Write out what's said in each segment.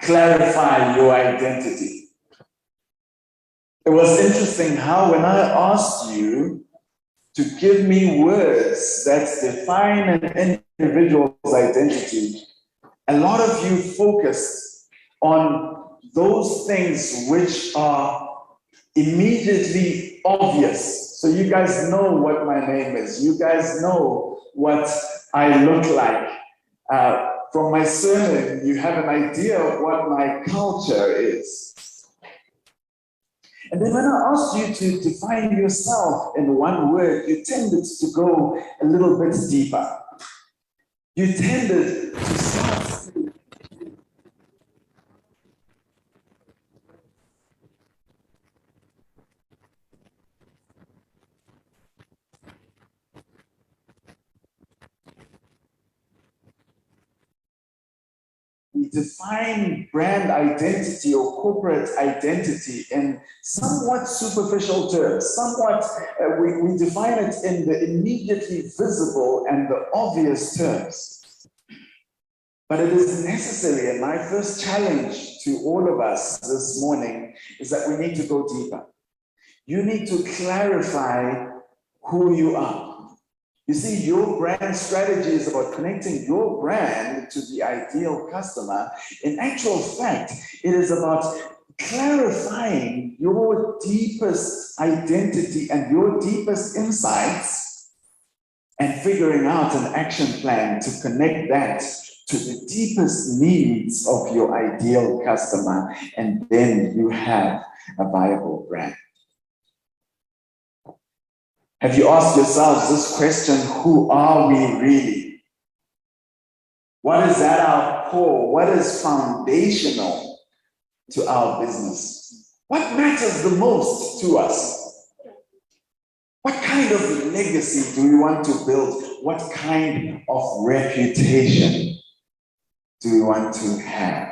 clarify your identity. It was interesting how when I asked you to give me words that define an individual's identity, a lot of you focused on those things which are immediately obvious. So you guys know what my name is. You guys know what I look like. From my surname, you have an idea of what my culture is. And then when I asked you to define yourself in one word, you tended to go a little bit deeper. You tended to start we define brand identity or corporate identity in somewhat superficial terms. We define it in the immediately visible and the obvious terms. But it is necessary, and my first challenge to all of us this morning is that we need to go deeper. You need to clarify who you are. You see, your brand strategy is about connecting your brand to the ideal customer. In actual fact, it is about clarifying your deepest identity and your deepest insights and figuring out an action plan to connect that to the deepest needs of your ideal customer. And then you have a viable brand. Have you asked yourselves this question, who are we really? What is at our core? What is foundational to our business? What matters the most to us? What kind of legacy do we want to build? What kind of reputation do we want to have?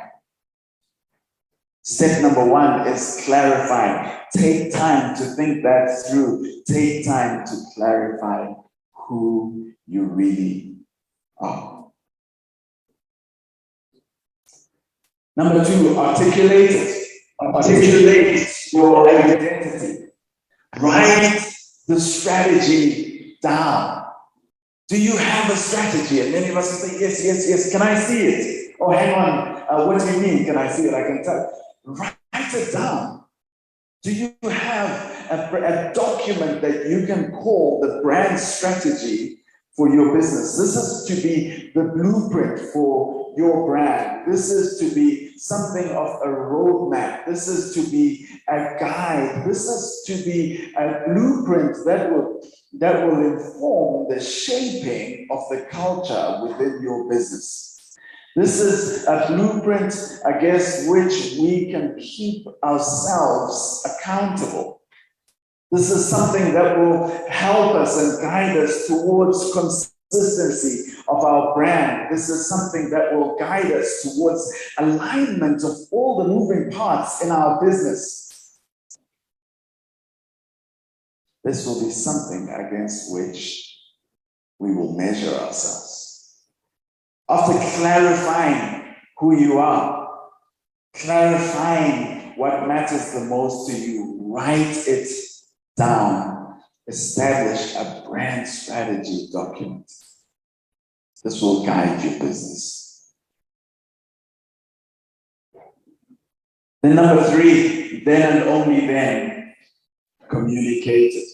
Step number one is clarify. Take time to think that through. Take time to clarify who you really are. Number two, articulate it. Articulate your identity. Write the strategy down. Do you have a strategy? And many of us say, yes, yes, yes. Can I see it? Oh, hang on. What do you mean? Can I see it? I can tell. Write it down. Do you have a document that you can call the brand strategy for your business? This is to be the blueprint for your brand. This is to be something of a roadmap. This is to be a guide. This is to be a blueprint that will inform the shaping of the culture within your business. This is a blueprint against which we can keep ourselves accountable. This is something that will help us and guide us towards consistency of our brand. This is something that will guide us towards alignment of all the moving parts in our business. This will be something against which we will measure ourselves. After clarifying who you are, clarifying what matters the most to you, write it down. Establish a brand strategy document. This will guide your business. Then number three, then and only then, communicate it.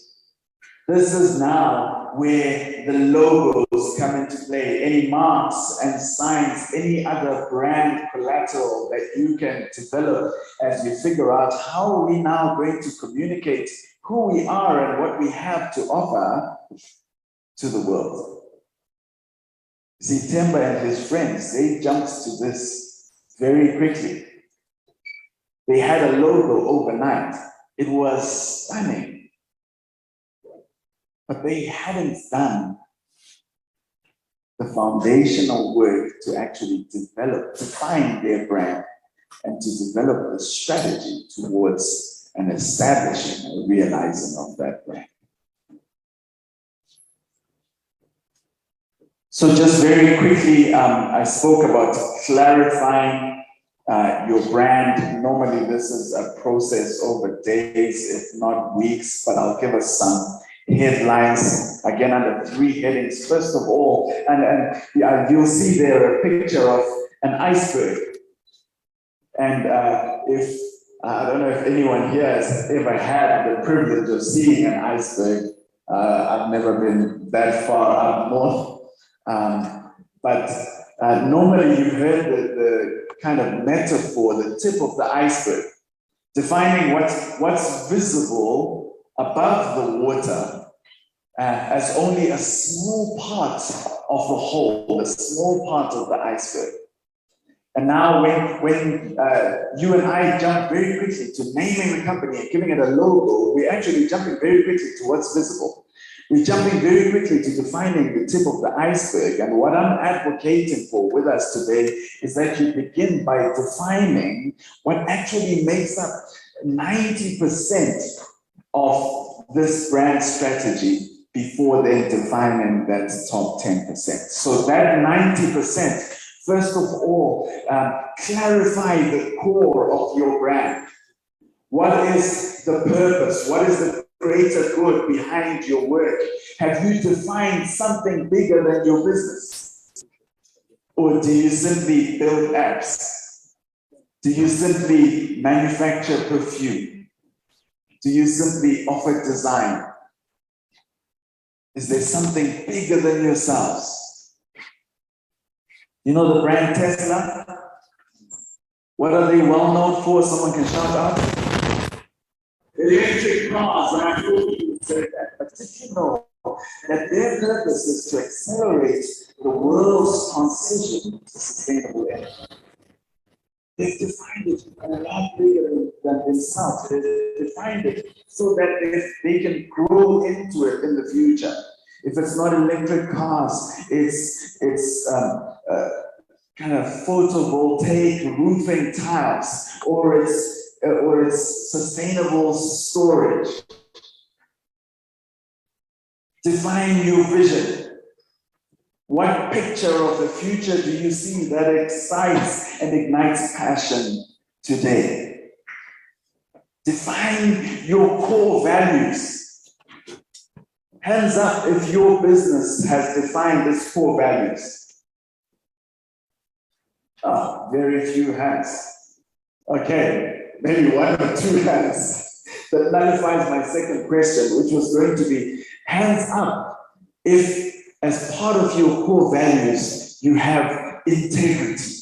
This is now where the logos come into play, any marks and signs, any other brand collateral that you can develop as you figure out how are we now going to communicate who we are and what we have to offer to the world. See, Temba and his friends, they jumped to this very quickly. They had a logo overnight. It was stunning. But they hadn't done the foundational work to actually define their brand and to develop a strategy towards an establishing or realizing of that brand. So just very quickly, I spoke about clarifying your brand. Normally, this is a process over days, if not weeks, but I'll give us some headlines, again, under 3 headings. First of all, and you'll see there a picture of an iceberg. And if I don't know if anyone here has ever had the privilege of seeing an iceberg. I've never been that far up north. But normally you've heard the kind of metaphor, the tip of the iceberg, defining what's visible above the water as only a small part of the whole, a small part of the iceberg. And now when you and I jump very quickly to naming the company and giving it a logo, we're actually jumping very quickly to what's visible. We're jumping very quickly to defining the tip of the iceberg. And what I'm advocating for with us today is that you begin by defining what actually makes up 90% of this brand strategy before then defining that top 10%. So that 90%, first of all, clarify the core of your brand. What is the purpose? What is the greater good behind your work? Have you defined something bigger than your business? Or do you simply build apps? Do you simply manufacture perfume? Do you simply offer design? Is there something bigger than yourselves? You know the brand Tesla? What are they well known for? Someone can shout out. Electric cars, and I told you said that. But did you know that their purpose is to accelerate the world's transition to sustainable energy? They've defined it a lot bigger than themselves. They've defined it so that they can grow into it in the future. If it's not electric cars, it's kind of photovoltaic roofing tiles, or it's sustainable storage. Define your vision. What picture of the future do you see that excites and ignites passion today? Define your core values. Hands up if your business has defined its core values. Oh, very few hands. Okay, maybe 1 or 2 hands. That nullifies my second question, which was going to be hands up if, as part of your core values, you have integrity.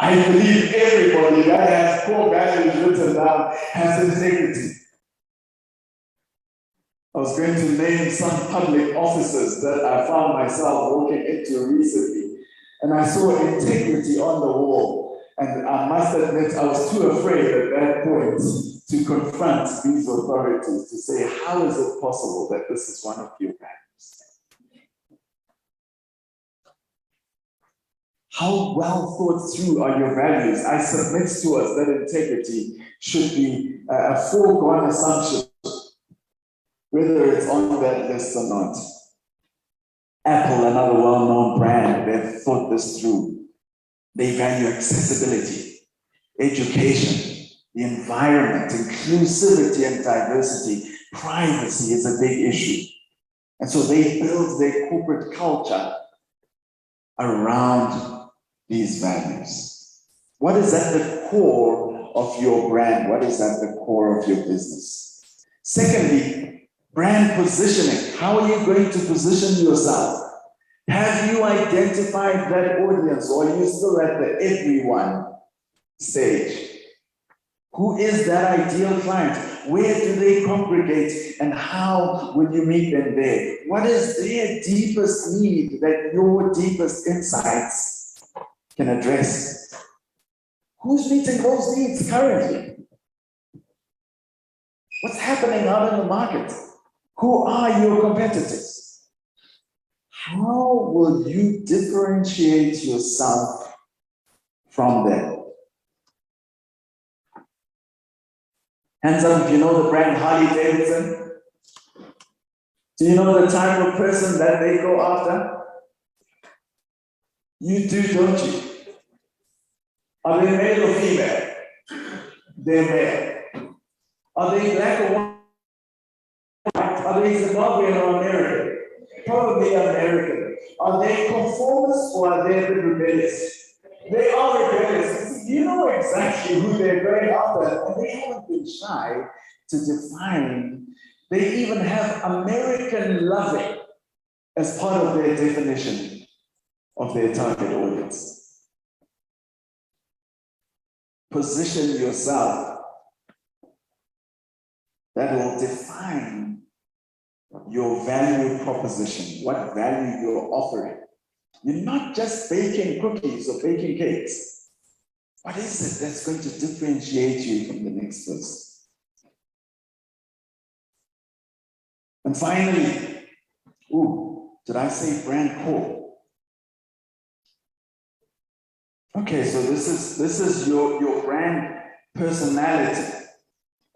I believe everybody that has core values written down has integrity. I was going to name some public offices that I found myself walking into recently, and I saw integrity on the wall. And I must admit, I was too afraid at that point to confront these authorities to say, how is it possible that this is one of your values? How well thought through are your values? I submit to us that integrity should be a foregone assumption, whether it's on that list or not. Apple, another well-known brand, they've thought this through. They value accessibility, education, the environment, inclusivity and diversity. Privacy is a big issue. And so they build their corporate culture around these values. What is at the core of your brand? What is at the core of your business? Secondly, brand positioning. How are you going to position yourself? Have you identified that audience, or are you still at the everyone stage? Who is that ideal client? Where do they congregate, and how will you meet them there? What is their deepest need that your deepest insights can address? Who's meeting those needs currently? What's happening out in the market? Who are your competitors? How will you differentiate yourself from them? Hands up if you know the brand Harley Davidson. Do you know the type of person that they go after? You do, don't you? Are they male or female? They're male. Are they black or white? Are they Zimbabwean or American? Probably American. Are they conformists or are they rebellious? They are rebellious. You know exactly who they're going after, and they haven't been shy to define. They even have American loving as part of their definition of their target audience. Position yourself. That will define your value proposition, what value you're offering. You're not just baking cookies or baking cakes. What is it that's going to differentiate you from the next person? And finally, did I say brand core? Okay, so this is your brand personality.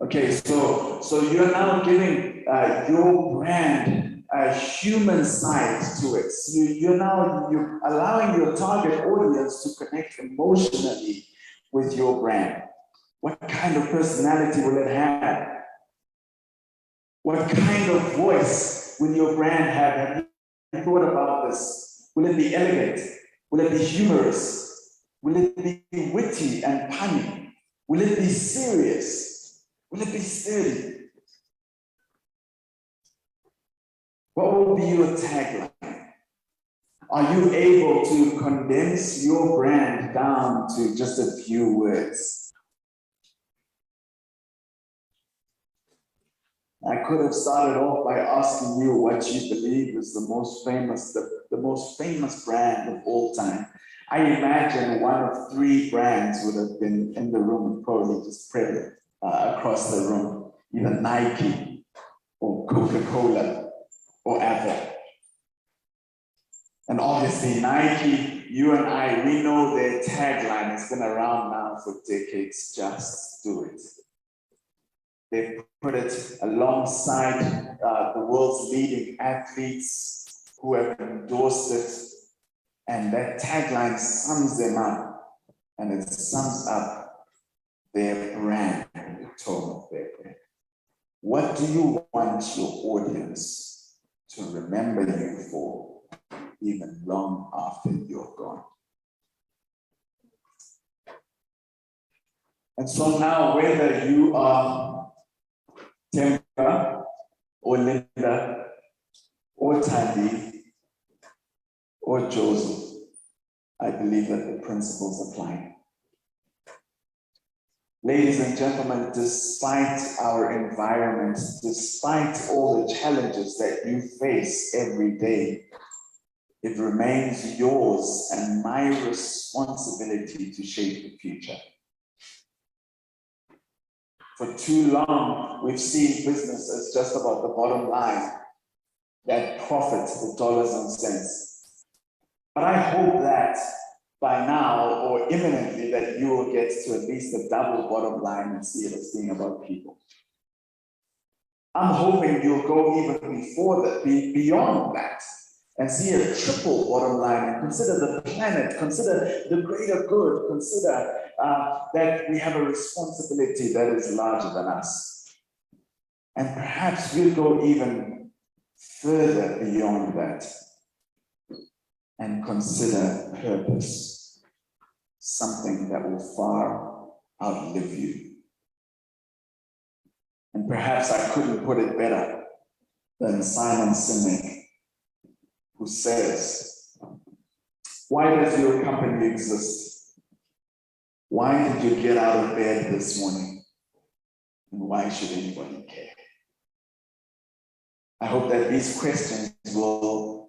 Okay, so you're now giving your brand a human side to it. So you're allowing your target audience to connect emotionally with your brand. What kind of personality will it have? What kind of voice will your brand have? Have you thought about this? Will it be elegant? Will it be humorous? Will it be witty and punny? Will it be serious? Will it be sturdy? What will be your tagline? Are you able to condense your brand down to just a few words? I could have started off by asking you what you believe is the most famous brand of all time. I imagine one of three brands would have been in the room and probably just spread it across the room. Either Nike or Coca-Cola or Apple. And obviously Nike, you and I, we know their tagline has been around now for decades, just do it. They've put it alongside the world's leading athletes who have endorsed it. And that tagline sums them up. And it sums up their brand, the tone of their brand. What do you want your audience to remember you for, even long after you're gone? And so now, whether you are Temba or Linda or Tandy or Joseph, I believe that the principles apply. Ladies and gentlemen, despite our environment, despite all the challenges that you face every day, it remains yours and my responsibility to shape the future. For too long, we've seen business as just about the bottom line, that profit, the dollars and cents. But I hope that by now or imminently that you will get to at least a double bottom line and see it as being about people. I'm hoping you'll go even before that, beyond that, and see a triple bottom line and consider the planet, consider the greater good, consider that we have a responsibility that is larger than us. And perhaps we'll go even further beyond that and consider purpose, something that will far outlive you. And perhaps I couldn't put it better than Simon Sinek, who says, why does your company exist? Why did you get out of bed this morning? And why should anybody care? I hope that these questions will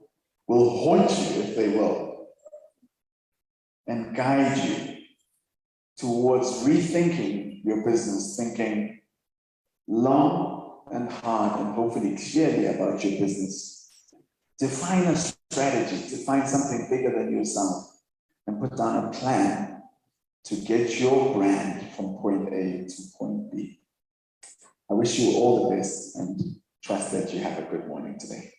haunt you, if they will, and guide you towards rethinking your business, thinking long and hard and hopefully clearly about your business. Define a strategy, define something bigger than yourself, and put down a plan to get your brand from point A to point B. I wish you all the best and trust that you have a good morning today.